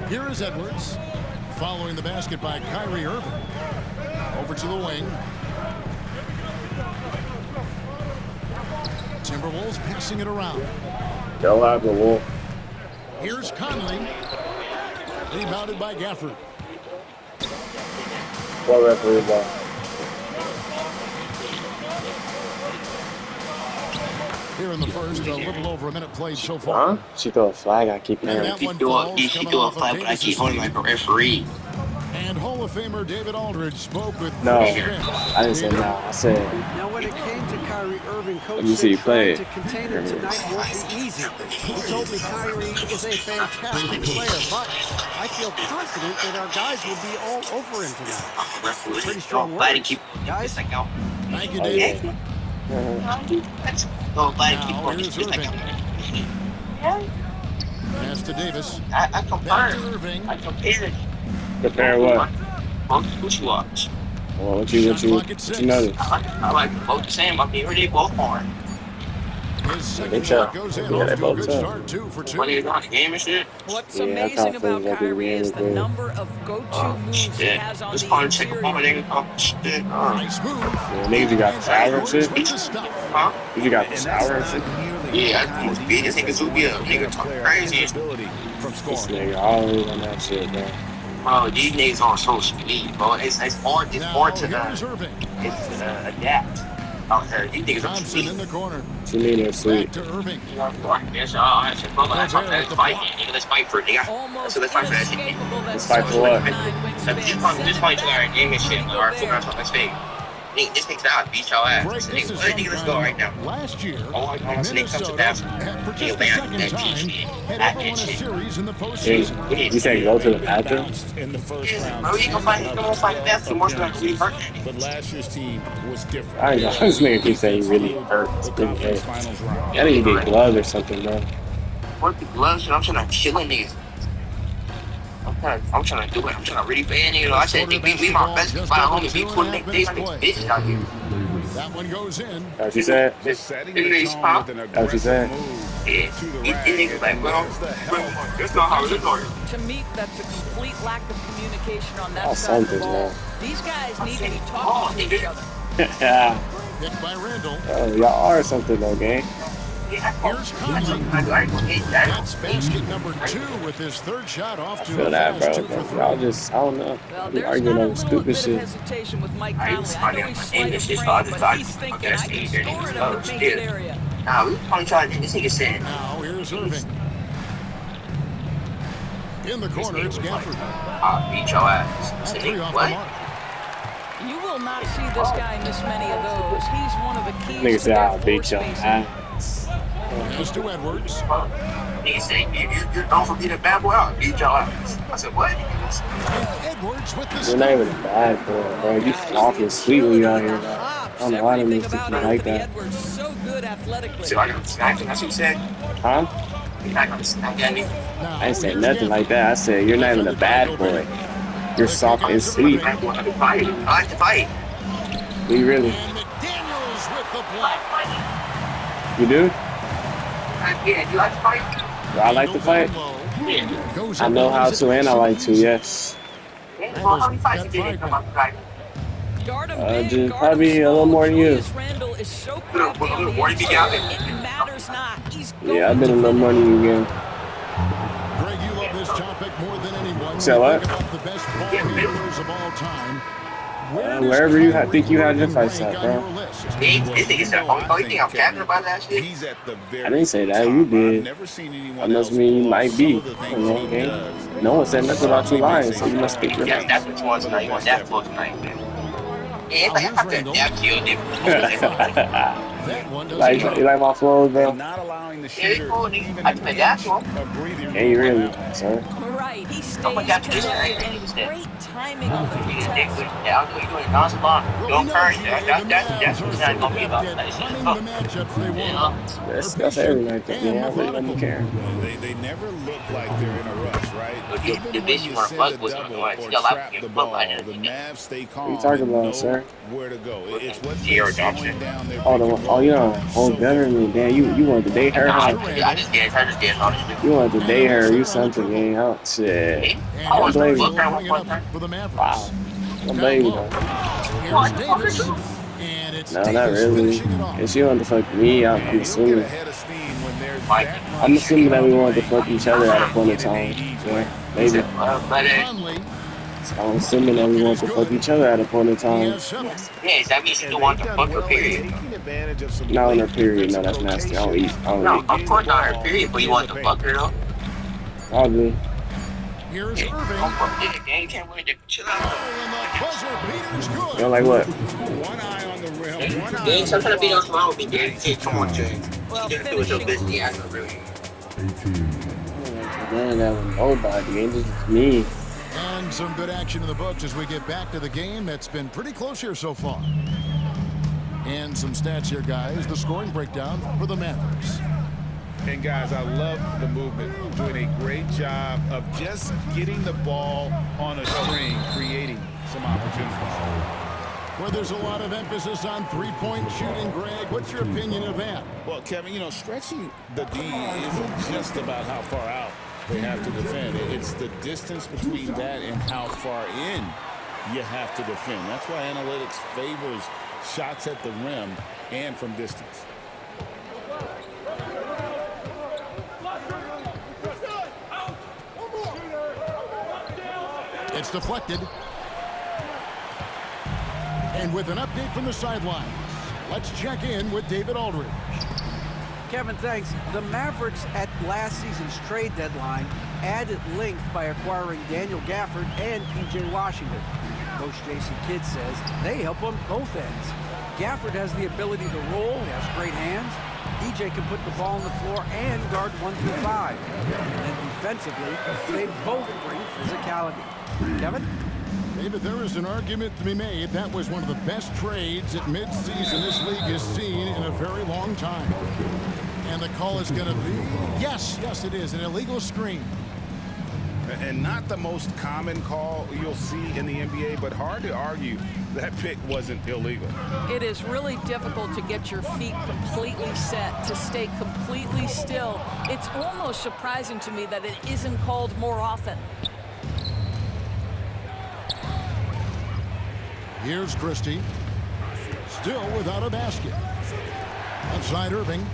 Here is Edwards. Following the basket by Kyrie Irving. Over to the wing. Timberwolves passing it around. They'll have the Wolf. Here's Conley. Rebounded by Gafford. What referee ball? Here in the first, a little over a minute played so far. Huh? She threw a flag. I keep hearing. She threw a flag, but I keep holding like a referee. And Hall of Famer David Aldridge spoke with No, I didn't say no. I said. Now, when it came to Kyrie Irving, coach Let me see you said play trying to contain him tonight won't be easy. He told me Kyrie is a fantastic player, but I feel confident that our guys will be all over him tonight. Pretty strong words, guys. Thank you, David. No, Now, here's Irving. Pass to Davis. I Back to compared. Irving. I compared. Compare what? What you watch? Well, what you notice? I like both the same. I mean, they both hard. His second shot goes in. Off to a good start, 2 for 2. When he's on the game and shit. What's Yeah, amazing about like Kyrie is the really number of go-to moves he has on This the part check up on my interior. nigga. Oh, shit. Nice move. Yeah, niggas, you got the sour and shit? With the stuff. Huh? You got the sour and shit? Yeah, I must be this nigga Zubia. Nigga talk crazy. This nigga always on that shit, bro. Bro, these niggas are so sweet, bro. It's hard to Now, here's Irving. adapt. Out there, these niggas are Thompson sweet. in the corner. To me, they're Back sweet. to Irving. Let's fight, nigga. Let's fight for it, nigga. Almost So let's fight for that shit, nigga. inescapable that Let's fight for what? 6'9" This fight to our game and shit. Our football talk let's fake. Nigga, this nigga's out. Beat y'all ass. Greg, Nigga, this is nigga, let's go right now. last year, Oh, I want to Minnesota, come to that. for Nigga, just the man, second that time, shit. had That ever won a shit. series in the postseason. You say go to the bathroom? In the first round. Bro, you gonna fight the best. More than we hurt. But last year's team was different. I know. This nigga keep saying he really hurt. It's pretty good. Finals round. I need to get gloves or something, bro. What the gloves? I'm trying to kill niggas. I'm trying to do it. I'm trying to really ban niggas. I said, we my best fight homies. We putting these bitches out here. That one goes in. That's what you said? Setting the tone with an That's what you said? aggressive move Yeah. to the These rack. niggas like, well, that's not how it is. To me, that's a complete lack of communication on that Oh, side of the something, ball. man. These guys need to be talking to each other. Yeah. Picked by Randall. Oh, y'all are something, though, gang. Here's Conley. That's basket number 2 with his third shot off I to feel a that, fast bro. 2 for Y'all 3. just, I don't know. Well, Be there's arguing not a over little stupid bit of shit. hesitation with Mike I Conley. used to I know fight he's him. slight of This is frame, all the but time. he's thinking, Okay, I stay can there, score niggas. in Oh, a painted shit. area. Nah, we only trying to this nigga said. Now, here's Irving. In the corner, it's Gafford. I'll beat your ass. That's Say, 3 off the what? mark. You will not see this guy miss many of those. He's one of the keys Nigga to said, their I'll floor beat your spacing. ass. Pass to Edwards. Nigga say, you don't forget a bad boy, I'll beat your ass. I said, what? Edwards with the You're not even a stop. bad boy, bro. You walking sweet when you out here, bro. I don't know why them Everything niggas think about you like Anthony that. Edwards so good athletically. So I got snapping, that's what you said. Huh? You're not gonna snap at me. Now, I ain't say here's nothing like that. I said, you're not even a bad boy. You're soft and sweet. I want to fight. I like to fight. You really? And McDaniels with the block. You do? Yeah, you like to fight? Do I like to fight? Yeah. Goes I up know and how lays to it and I so like to, easy. yes. Yeah, well, how many fights you did come up like? Guard him Just big, guard probably him a little small. more than you. Julius Randle is so crafty on the What did you inside. get? It matters not. He's Yeah, I've going been a to little more finish. than you, again. Greg, you love this topic more than anyone. Say what? Think about the best ball handlers of all time. Where does Wherever you Kyrie think you had your Irving fights rank at, on bro. your list? This nigga said, oh, you think I'm capping about that shit? He's at the very I didn't say that. top. You I've did. never seen That anyone must else mean you pull off might some be. of the You things know, he okay? does. No one said nothing about you lying, so you must speak your Yeah, mind. that's what towards tonight. You want that for tonight, man. Yeah, it's like I have to adapt to your different. That one doesn't Like, count. you like my flows, bro? Not allowing the Yeah, shooter cool, nigga. even I an can adapt to inch him. of breathing Ain't room really, right now. sir. Right, he stays Oh my God, this is connected right. and great timing on the Nigga, test. yeah, I'll do it doing nonchalant. Well, Don't we know curry. G, That's the what Mavs it's are not gonna be so about. adept That at shit. running the matchups they want. Yeah. That's every night. And Yeah, I really don't methodical. care. They never look like they're in a rush, right? The Even when bitch you want to send fuck a with double her. or Still like trap your the fuck like ball, that. the Mavs stay What you calm talking and about, know sir? where to go. It's what Sierra makes slowing Johnson. down their Oh, pick and oh, roll you know, so oh, better than me. difficult. Damn, you want to date her, No, I huh? just did. I just did all this shit. You want to And date a her? miss You there on the something, dribble. gang? Oh, shit. See? And I Don't want here's to blame Marshall you. fuck will her bring one it more up time. for the Mavericks. Wow. Don't Down blame you, low. though. Here's Davis. And it's No, not Davis really. finishing it off. If she want to fuck me, I'm And he'll get assuming. ahead of steam when there's Mike. that I'm much assuming that on we the wanted to plate. fuck each other at a point in In an time. AD's Yeah, way. He said, maybe. but Conley. So I'm assuming that we Bucket want is to fuck good. each other at a point in He time. has 7. yes, that means you And still want they've to done fuck her, well in period. taking advantage of some Not on her late period. No, defensive that's nasty. I don't eat. rotations I don't No, eat. and of getting course the not her, ball period, but you in want the to paint. fuck her, though. Probably. Here's Don't Irving. fuck this game, can't win it. Chill out. And the buzzer beater's You good. know, like what? One eye on the rim, one eye Yeah, on sometimes the beat us clock. wrong with me, Dave. Hey, come on, Jay. Well, You do with your finishing. business, yeah, I know, really. Man, that was nobody. Ain't just me. And some good action in the books as we get back to the game that's been pretty close here so far. And some stats here, guys. The scoring breakdown for the Mavericks. And guys, I love the movement. Doing a great job of just getting the ball on a string, creating some opportunities. Where there's a lot of emphasis on three-point shooting, Greg. What's your opinion of that? Well, Kevin, you know, stretching the D isn't just about how far out they have to defend. It's the distance between that and how far in you have to defend. That's why analytics favors shots at the rim and from distance. It's deflected. And with an update from the sidelines, let's check in with David Aldridge. Kevin, thanks. The Mavericks at last season's trade deadline added length by acquiring Daniel Gafford and P.J. Washington. Coach Jason Kidd says they help on both ends. Gafford has the ability to roll, he has great hands. P.J. can put the ball on the floor and guard 1 through 5. And then defensively, they both bring physicality. Kevin? David, there is an argument to be made. That was one of the best trades at midseason this league has seen in a very long time. And the call is going to be, yes, it is, an illegal screen. And not the most common call you'll see in the NBA, but hard to argue that pick wasn't illegal. It is really difficult to get your feet completely set, to stay completely still. It's almost surprising to me that it isn't called more often. Here's Christie. Still without a basket. Outside Irving.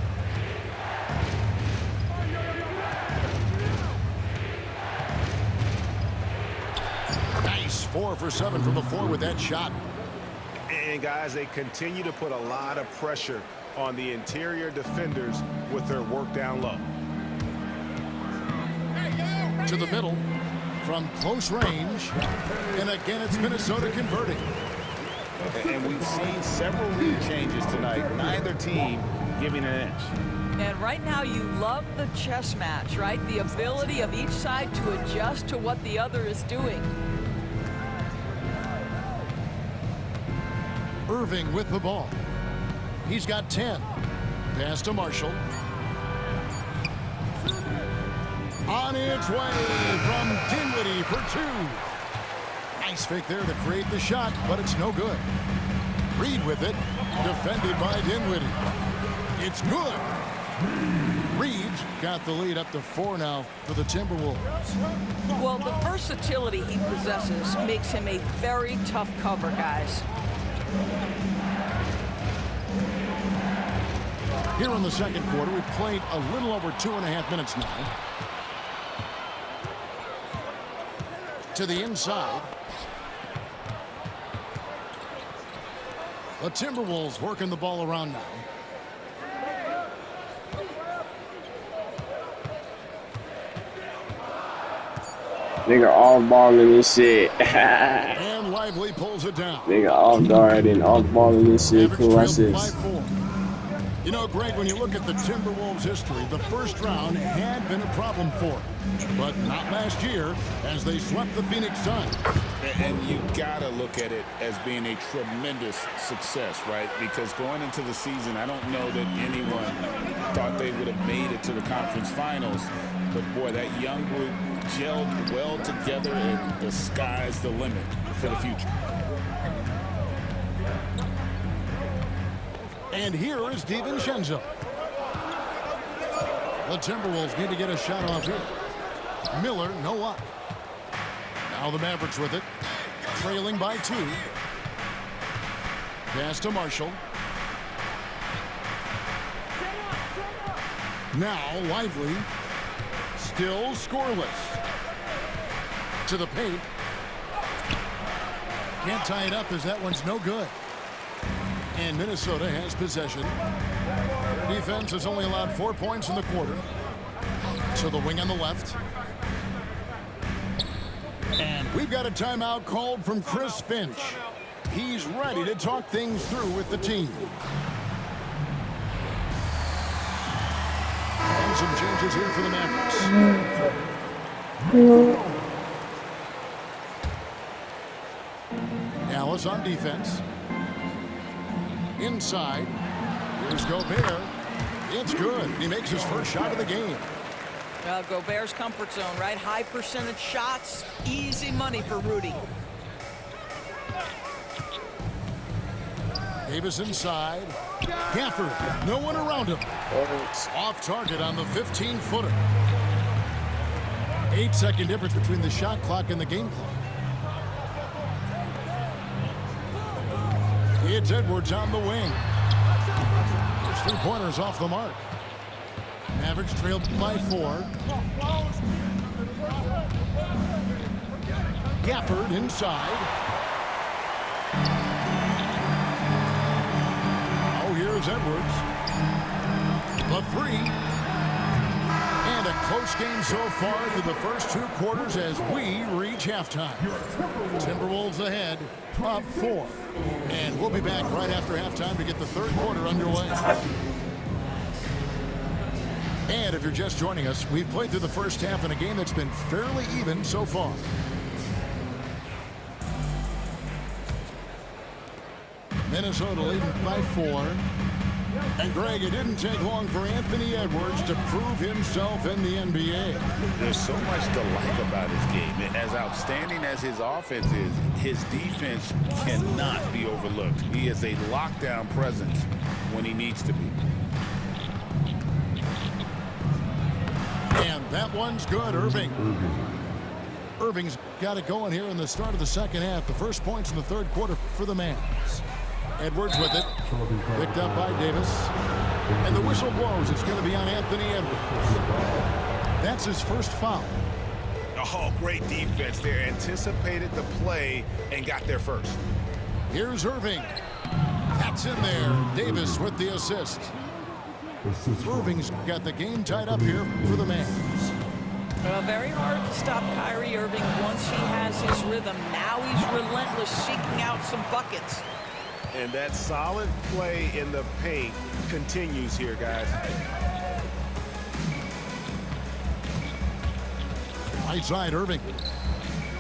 Nice. 4 for 7 from the floor with that shot. And guys, they continue to put a lot of pressure on the interior defenders with their work down low. To the middle from close range. And again, it's Minnesota converting. And we've seen several lead changes tonight. Neither team giving an inch. And right now you love the chess match, right? The ability of each side to adjust to what the other is doing. Irving with the ball. He's got 10. Pass to Marshall. On its way from Dinwiddie for 2. Nice fake there to create the shot, but it's no good. Reed with it, defended by Dinwiddie. It's good. Reed's got the lead up to 4 now for the Timberwolves. Well, the versatility he possesses makes him a very tough cover, guys. Here in the second quarter, we've played a little over 2.5 minutes now. To the inside. The Timberwolves working the ball around now. Nigga all balling this shit. And Lively pulls it down. Nigga all guard and all balling this shit. Cool Mavericks trailed by assist. 4. You know, Greg, when you look at the Timberwolves' history, the first round had been a problem for them. But not last year, as they swept the Phoenix Suns. And you gotta look at it as being a tremendous success, right? Because going into the season, I don't know that anyone thought they would have made it to the conference finals. But boy, that young group gelled well together, and the sky's the limit for the future. And here is DiVincenzo. The Timberwolves need to get a shot off here. Miller, no luck. Now the Mavericks with it, trailing by 2. Pass to Marshall. Now Lively, still scoreless. To the paint. Can't tie it up as that one's no good. And Minnesota has possession. Their defense has only allowed 4 points in the quarter. To the wing on the left. And we've got a timeout called from Chris Finch. He's ready to talk things through with the team. And some changes here for the Mavericks. Dallas on defense. Inside. Here's Gobert. It's good. He makes his first shot of the game. Gobert's comfort zone, right? High percentage shots, easy money for Rudy. Davis inside. Gafford, no one around him. Off target on the 15-footer. 8-second difference between the shot clock and the game clock. It's Edwards on the wing. His 3-pointers off the mark. Mavericks trailed by 4. Gafford inside. Oh, here's Edwards. The 3. And a close game so far through the first 2 quarters as we reach halftime. Timberwolves ahead, up 4. And we'll be back right after halftime to get the 3rd quarter underway. And if you're just joining us, we've played through the first half in a game that's been fairly even so far. Minnesota leading by 4. And Greg, it didn't take long for Anthony Edwards to prove himself in the NBA. There's so much to like about his game. As outstanding as his offense is, his defense cannot be overlooked. He is a lockdown presence when he needs to be. And that one's good, Irving. Irving's got it going here in the start of the second half. The first points in the 3rd quarter for the Mavs. Edwards with it. Picked up by Davis. And the whistle blows. It's going to be on Anthony Edwards. That's his first foul. Oh, great defense there. Anticipated the play and got there first. Here's Irving. That's in there. Davis with the assist. Irving's got the game tied up here for the Mavs. Very hard to stop Kyrie Irving once he has his rhythm. Now he's relentless, seeking out some buckets. And that solid play in the paint continues here, guys. Right side, Irving.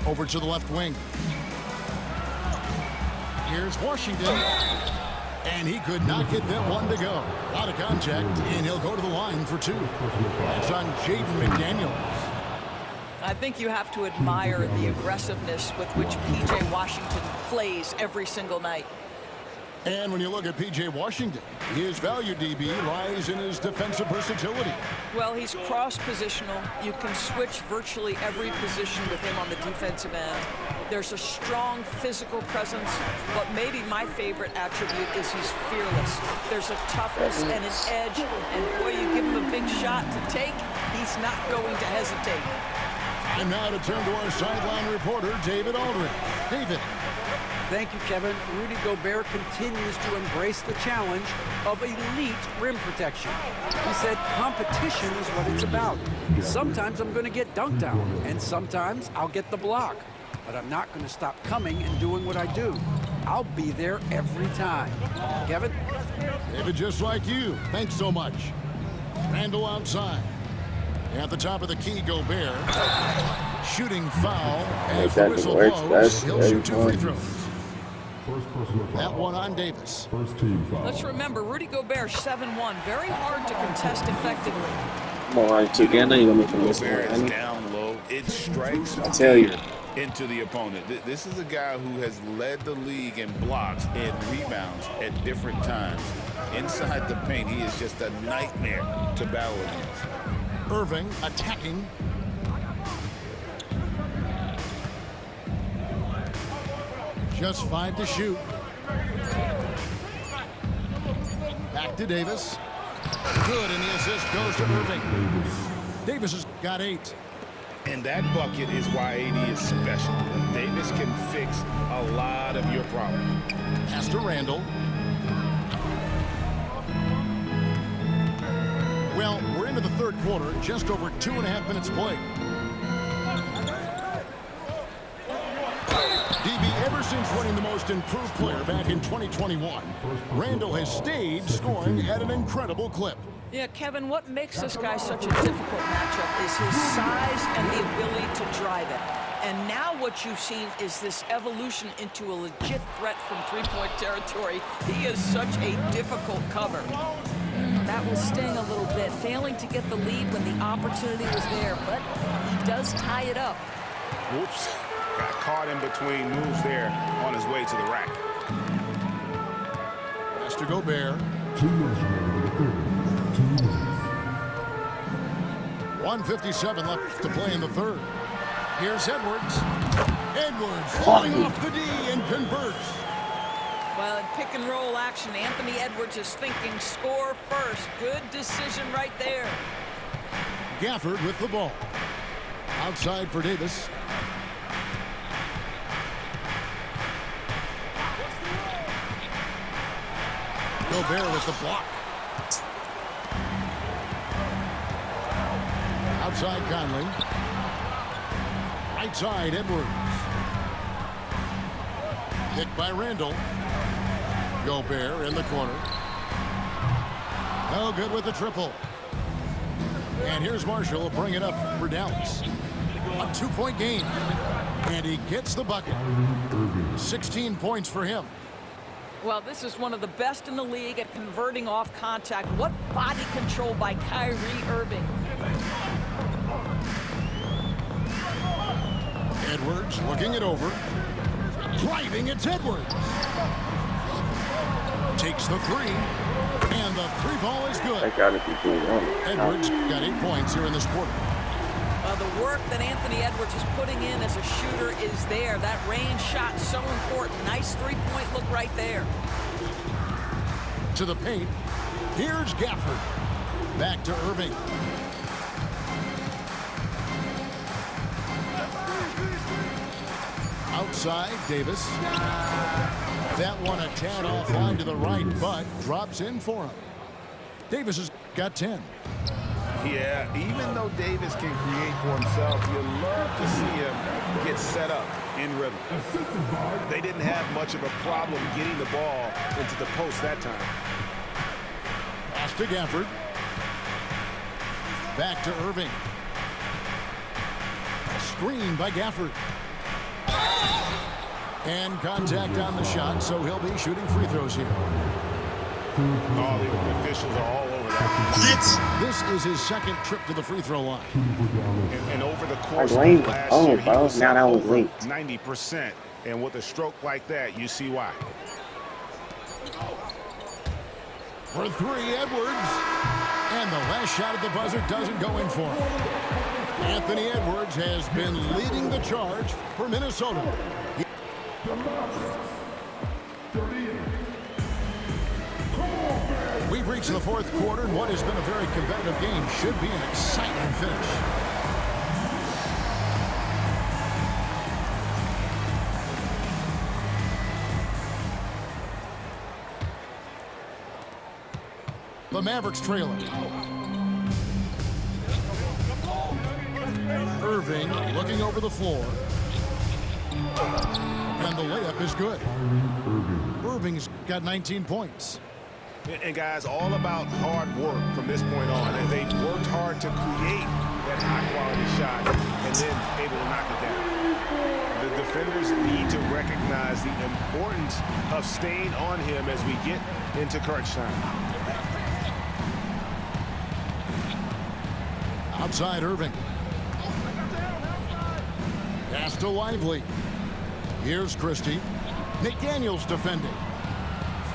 Over to the left wing. Here's Washington. And he could not get that one to go. Out of contact, and he'll go to the line for 2. That's on Jaden McDaniels. I think you have to admire the aggressiveness with which P.J. Washington plays every single night. And when you look at P.J. Washington, his value DB lies in his defensive versatility. Well, he's cross-positional. You can switch virtually every position with him on the defensive end. There's a strong physical presence, but maybe my favorite attribute is he's fearless. There's a toughness and an edge, and boy, you give him a big shot to take, he's not going to hesitate. And now to turn to our sideline reporter, David Aldridge. David. Thank you, Kevin. Rudy Gobert continues to embrace the challenge of elite rim protection. He said competition is what it's about. Sometimes I'm going to get dunked out, and sometimes I'll get the block. But I'm not going to stop coming and doing what I do. I'll be there every time. Kevin? David, just like you. Thanks so much. Randall outside. At the top of the key, Gobert. Shooting foul. As the whistle blows, he'll shoot 2 free throws. That one on Davis. Let's remember, Rudy Gobert, 7-1. Very hard to contest effectively. Come on, right, together, you're gonna make them miss Gobert is one. down low. It strikes I tell you. fear into the opponent. This is a guy who has led the league in blocks and rebounds at different times. Inside the paint, he is just a nightmare to battle against. Irving attacking. Just 5 to shoot. Back to Davis. Good, and the assist goes to Irving. Davis has got 8. And that bucket is why AD is special. Davis can fix a lot of your problems. Pass to Randall. Well, we're into the third quarter, just over 2.5 minutes played. DB, ever since winning the most improved player back in 2021, Randall has stayed scoring at an incredible clip. Yeah, Kevin, what makes this guy such a difficult matchup is his size and the ability to drive it. And now what you've seen is this evolution into a legit threat from three-point territory. He is such a difficult cover. That will sting a little bit, failing to get the lead when the opportunity was there, but he does tie it up. Whoops. Got caught in between moves there on his way to the rack. Pass to Gobert. 1:57 left to play in the third. Here's Edwards. Edwards falling off the D and converts. Well, in pick and roll action, Anthony Edwards is thinking score first. Good decision right there. Gafford with the ball. Outside for Davis. Gobert with the block. Outside Conley. Right side Edwards. Picked by Randall. Gobert in the corner. No good with the triple. And here's Marshall bring it up for Dallas. A 2-point game. And he gets the bucket. 16 points for him. Well, this is one of the best in the league at converting off contact. What body control by Kyrie Irving. Edwards looking it over. Driving, it's Edwards. Takes the three. And the three ball is good. That gotta be good. Edwards got 8 points here in this quarter. The work that Anthony Edwards is putting in as a shooter is there. That range shot so important. Nice three-point look right there. To the paint. Here's Gafford. Back to Irving. Outside, Davis. That one a tad offline to the right, but drops in for him. Davis has got 10. Yeah, even though Davis can create for himself, you love to see him get set up in rhythm. They didn't have much of a problem getting the ball into the post that time. Pass to Gafford. Back to Irving. Screen by Gafford. And contact on the shot, so he'll be shooting free throws here. All the officials are all over that. This is his second trip to the free throw line. And over the course of lane. last Oh, year, he bro, was now that was over late. 90%. And with a stroke like that, you see why. For three, Edwards. And the last shot at the buzzer doesn't go in for him. Anthony Edwards has been leading the charge for Minnesota. We've reached the fourth quarter, and what has been a very competitive game should be an exciting finish. The Mavericks trailing. Irving looking over the floor. And the layup is good. Irving's got 19 points. And guys, all about hard work from this point on. And they worked hard to create that high-quality shot and then able to knock it down. The defenders need to recognize the importance of staying on him as we get into crunch time. Outside Irving. Pass to Lively. Here's Christie. McDaniels defending.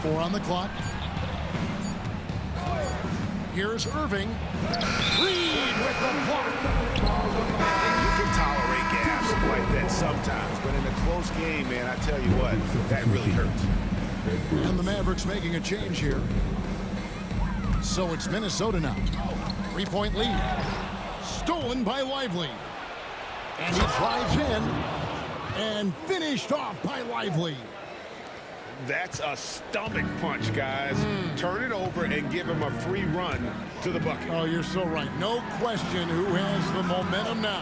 4 on the clock. Here's Irving. Reed with the block. You can tolerate gaps like that sometimes, but in a close game, man, I tell you what, that really hurts. And the Mavericks making a change here. So it's Minnesota now. 3-point lead. Stolen by Lively. And he drives in and finished off by Lively. That's a stomach punch, guys. Turn it over and give him a free run to the bucket. Oh, you're so right. No question who has the momentum now.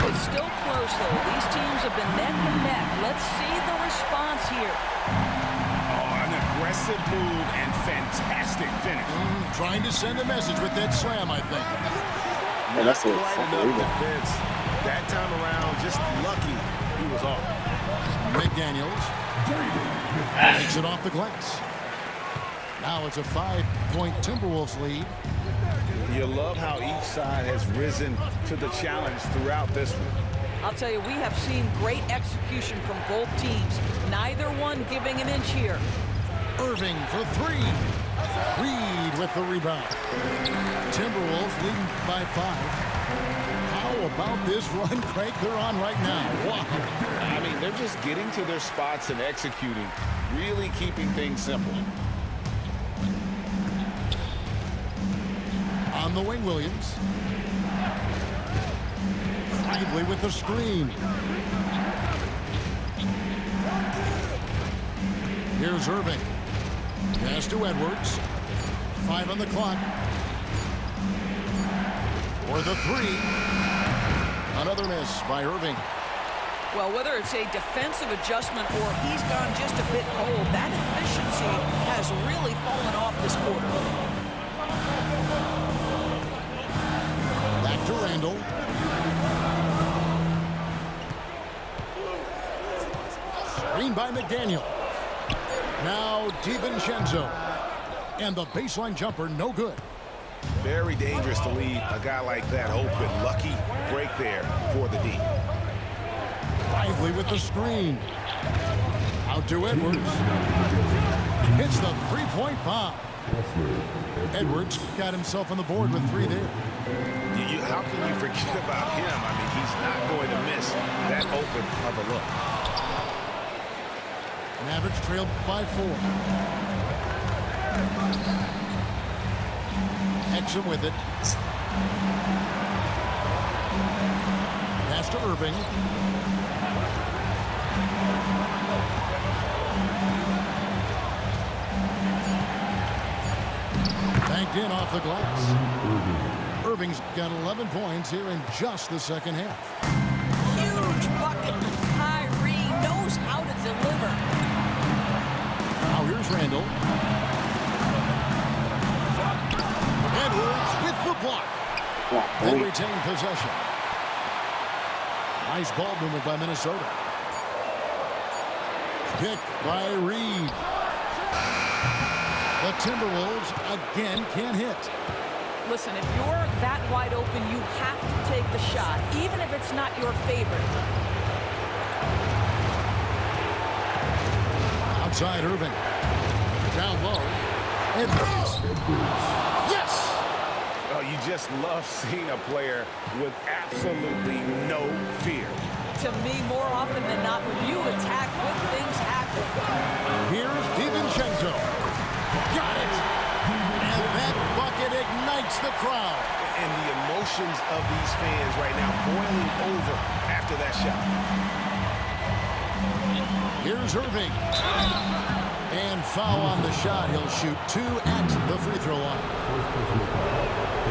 It's still close, though. These teams have been neck and neck. Let's see the response here. Oh, an aggressive move and fantastic finish. Trying to send a message with that slam, I think. And that's Quite what enough defense. That time around, just lucky he was off. McDaniels takes it off the glass. Now it's a 5-point Timberwolves lead. You love how each side has risen to the challenge throughout this one. I'll tell you, we have seen great execution from both teams. Neither one giving an inch here. Irving for 3. Reed with the rebound. Timberwolves leading by 5. How about this run crank they're on right now? Wow. I mean, they're just getting to their spots and executing, really keeping things simple. On the wing, Williams. Lively with the screen. Here's Irving. Pass to Edwards. 5 on the clock. For the 3. Another miss by Irving. Well, whether it's a defensive adjustment or he's gone just a bit cold, that efficiency has really fallen off this quarter. Back to Randall. Screen by McDaniel. Now DiVincenzo. And the baseline jumper, no good. Very dangerous to leave a guy like that open. Lucky break there for the D. Lively with the screen. Out to Edwards. Hits the 3-point bomb. Edwards got himself on the board with 3 there. How can you forget about him? I mean, he's not going to miss that open of a look. Mavericks trailed by 4. Exum with it. Pass to Irving. Banked in off the glass. Irving's got 11 points here in just the second half. Huge bucket. Kyrie knows how to deliver. Now here's Randall. Edwards with the block. They retain possession. Nice ball movement by Minnesota. Pick by Reed. The Timberwolves again can't hit. Listen, if you're that wide open, you have to take the shot, even if it's not your favorite. Outside Irving. Down low. Edwards. Yes! Oh, you just love seeing a player with absolutely no fear. To me, more often than not, when you attack, good things happen. Here's DiVincenzo. Got it! And that bucket ignites the crowd. And the emotions of these fans right now boiling over after that shot. Here's Irving. And foul on the shot. He'll shoot 2 at the free throw line.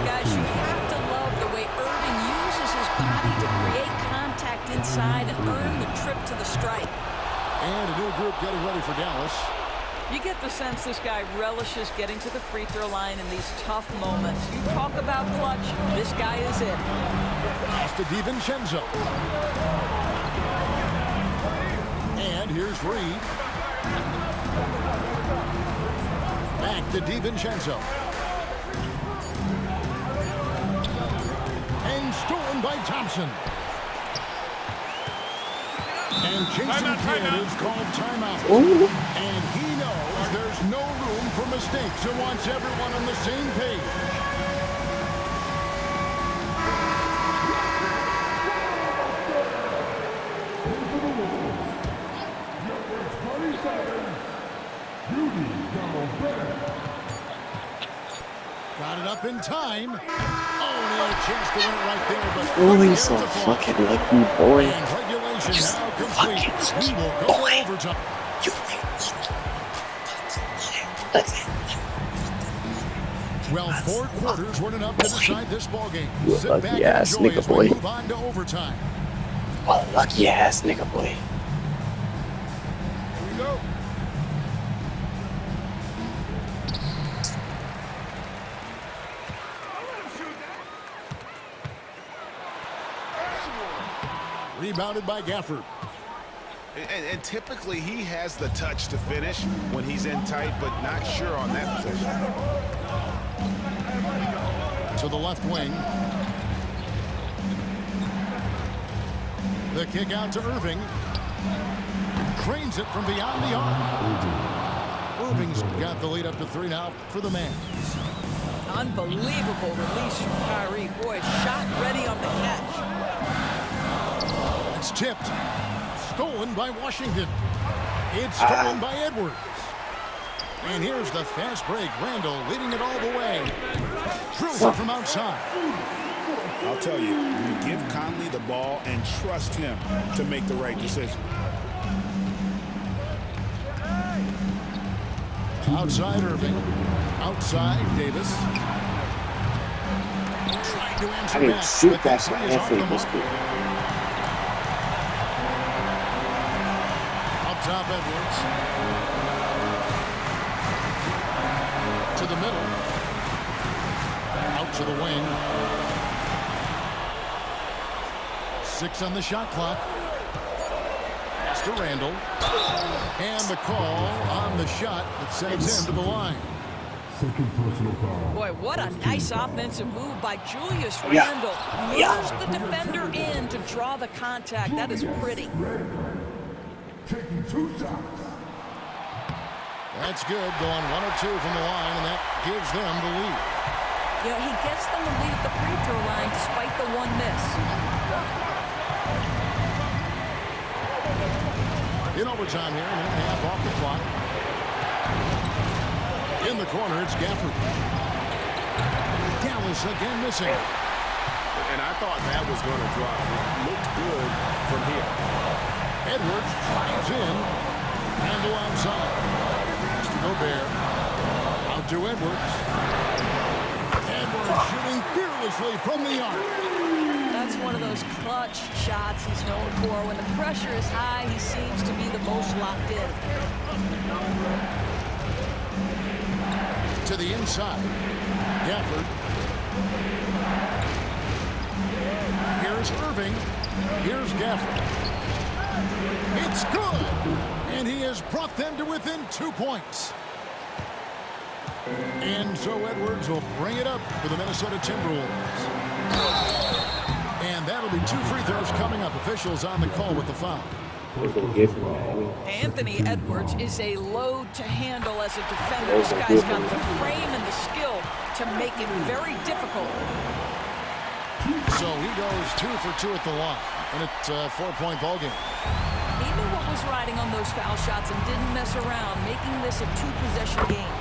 Guys, you have to love the way Irving uses his body to create contact inside and earn the trip to the stripe. And a new group getting ready for Dallas. You get the sense this guy relishes getting to the free throw line in these tough moments. You talk about clutch, this guy is it. Pass to DiVincenzo. And here's Reed. Back to DiVincenzo. stolen by Thompson. And Jason Kidd is called timeout. Ooh. And he knows there's no room for mistakes and wants everyone on the same page. Got it up in time. Oh, and he had a chance to win it right there. But Oh, he's so fucking lucky, boy. and regulation now complete. We will go to overtime. Well, 4 quarters weren't enough to decide this ballgame. You Sit lucky back and ass enjoy nigga as we boy. move on to overtime. Oh, lucky ass nigga boy. Here we go. Rebounded by Gafford. And typically he has the touch to finish when he's in tight, but not sure on that possession. To the left wing. The kick out to Irving. Cranes it from beyond the arc. Irving's got the lead up to 3 now for the man. Unbelievable release from Kyrie. Boy, shot ready on the catch. It's tipped. Stolen by Washington. It's stolen by Edwards. And here's the fast break. Randall leading it all the way. Drills it from outside. I'll tell you, you give Conley the ball and trust him to make the right decision. Outside Irving. Outside Davis. Trying to answer I didn't back, shoot but that that for is off the Anthony mark. Biscuit. Up top Edwards. To the middle. Out to the wing. 6 on the shot clock. Pass to Randall. And the call on the shot that sends him to the line. Boy, what a nice offensive move by Julius Yeah. Randle. Yeah. Moves the defender in to draw the contact. That is pretty. That's good. Going 1 or 2 from the line, and that gives them the lead. You know, he gets them the lead at the free throw line despite the 1 miss. In overtime here, a minute and a half off the clock. In the corner, it's Gafford. Dallas again missing. And I thought that was going to drop. It looked good from here. Edwards drives in. Randall outside. To Gobert. Out to Edwards. Edwards shooting fearlessly from the arc. That's one of those clutch shots he's known for. When the pressure is high, he seems to be the most locked in. To the inside. Gafford. Here's Irving. Here's Gafford. It's good. And he has brought them to within 2 points. And so Edwards will bring it up for the Minnesota Timberwolves. And that'll be 2 free throws coming up. Officials on the call with the foul. Anthony Edwards is a load to handle as a defender. This guy's got the frame and the skill to make it very difficult. So he goes 2 for 2 at the line. And it's a 4-point ball game. He knew what was riding on those foul shots and didn't mess around, making this a 2-possession game.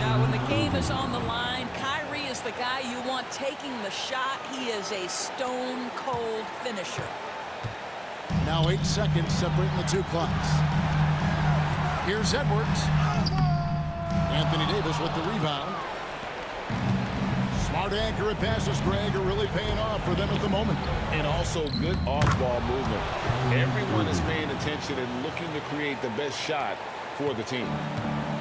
Now, when the game is on the line, Kyrie is the guy you want taking the shot. He is a stone-cold finisher. Now 8 seconds separating the 2 clocks. Here's Edwards. Anthony Davis with the rebound. Smart accurate passes, Greg, are really paying off for them at the moment. And also good off-ball movement. Everyone is paying attention and looking to create the best shot for the team.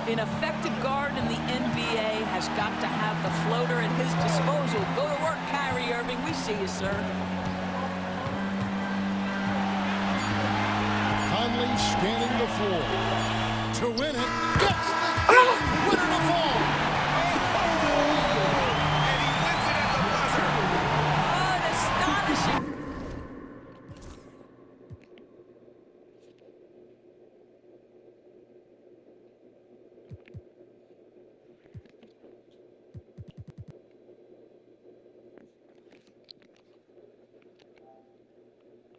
An effective guard in the NBA has got to have the floater at his disposal. Go to work, Kyrie Irving. We see you, sir. Conley scanning the floor. To win it, gets